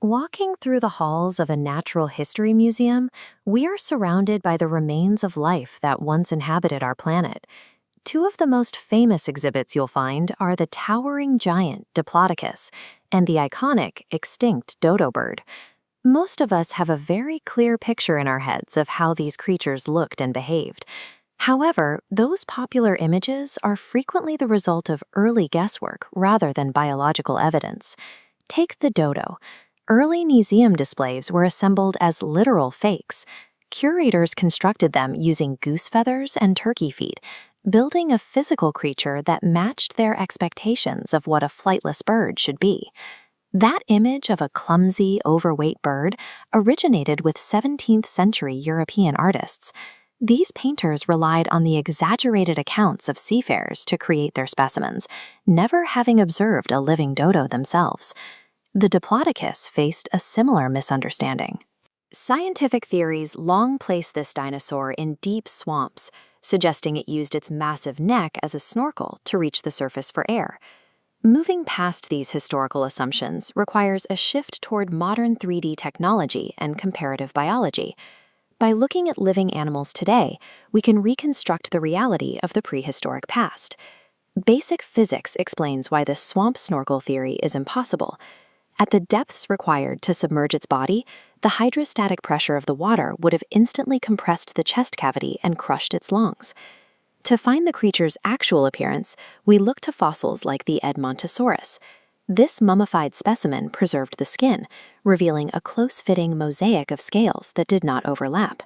Walking through the halls of a natural history museum, we are surrounded by the remains of life that once inhabited our planet. Two of the most famous exhibits you'll find are the towering giant Diplodocus and the iconic extinct dodo bird. Most of us have a very clear picture in our heads of how these creatures looked and behaved. However, those popular images are frequently the result of early guesswork rather than biological evidence. Take the dodo. Early museum displays were assembled as literal fakes. Curators constructed them using goose feathers and turkey feet, building a physical creature that matched their expectations of what a flightless bird should be. That image of a clumsy, overweight bird originated with 17th century European artists. These painters relied on the exaggerated accounts of seafarers to create their specimens, never having observed a living dodo themselves. The Diplodocus faced a similar misunderstanding. Scientific theories long placed this dinosaur in deep swamps, suggesting it used its massive neck as a snorkel to reach the surface for air. Moving past these historical assumptions requires a shift toward modern 3D technology and comparative biology. By looking at living animals today, we can reconstruct the reality of the prehistoric past. Basic physics explains why the swamp snorkel theory is impossible. At the depths required to submerge its body, the hydrostatic pressure of the water would have instantly compressed the chest cavity and crushed its lungs. To find the creature's actual appearance, we look to fossils like the Edmontosaurus. This mummified specimen preserved the skin, revealing a close-fitting mosaic of scales that did not overlap.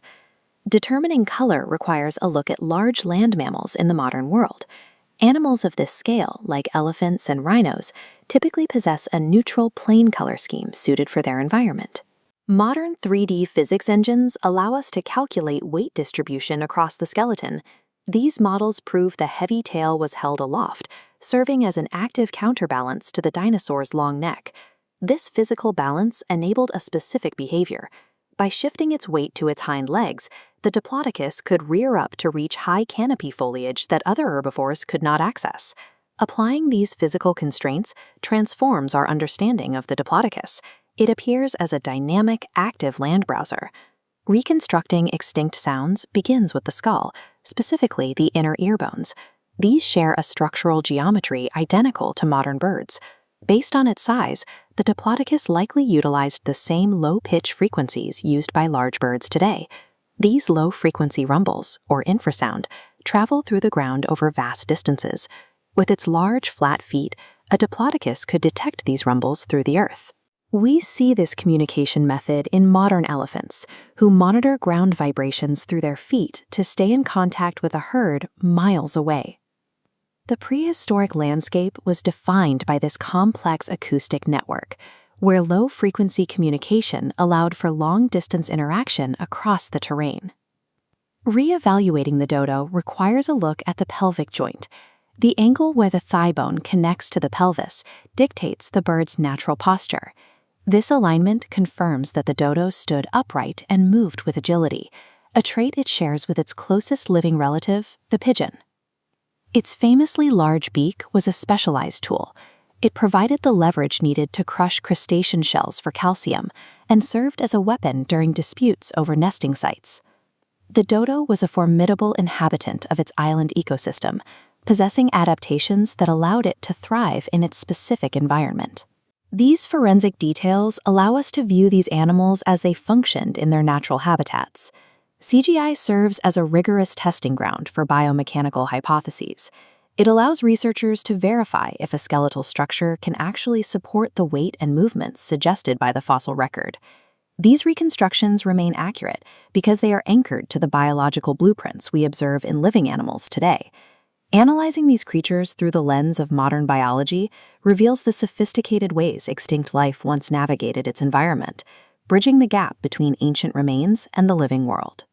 Determining color requires a look at large land mammals in the modern world. Animals of this scale, like elephants and rhinos, typically possess a neutral, plain color scheme suited for their environment. Modern 3D physics engines allow us to calculate weight distribution across the skeleton. These models prove the heavy tail was held aloft, serving as an active counterbalance to the dinosaur's long neck. This physical balance enabled a specific behavior. By shifting its weight to its hind legs, the Diplodocus could rear up to reach high canopy foliage that other herbivores could not access. Applying these physical constraints transforms our understanding of the Diplodocus. It appears as a dynamic, active land browser. Reconstructing extinct sounds begins with the skull, specifically the inner ear bones. These share a structural geometry identical to modern birds. Based on its size, the Diplodocus likely utilized the same low-pitch frequencies used by large birds today. These low-frequency rumbles, or infrasound, travel through the ground over vast distances. With its large, flat feet, a Diplodocus could detect these rumbles through the earth. We see this communication method in modern elephants, who monitor ground vibrations through their feet to stay in contact with a herd miles away. The prehistoric landscape was defined by this complex acoustic network, where low-frequency communication allowed for long-distance interaction across the terrain. Re-evaluating the dodo requires a look at the pelvic joint. The angle where the thigh bone connects to the pelvis dictates the bird's natural posture. This alignment confirms that the dodo stood upright and moved with agility, a trait it shares with its closest living relative, the pigeon. Its famously large beak was a specialized tool. It provided the leverage needed to crush crustacean shells for calcium and served as a weapon during disputes over nesting sites. The dodo was a formidable inhabitant of its island ecosystem, possessing adaptations that allowed it to thrive in its specific environment. These forensic details allow us to view these animals as they functioned in their natural habitats. CGI serves as a rigorous testing ground for biomechanical hypotheses. It allows researchers to verify if a skeletal structure can actually support the weight and movements suggested by the fossil record. These reconstructions remain accurate because they are anchored to the biological blueprints we observe in living animals today. Analyzing these creatures through the lens of modern biology reveals the sophisticated ways extinct life once navigated its environment, bridging the gap between ancient remains and the living world.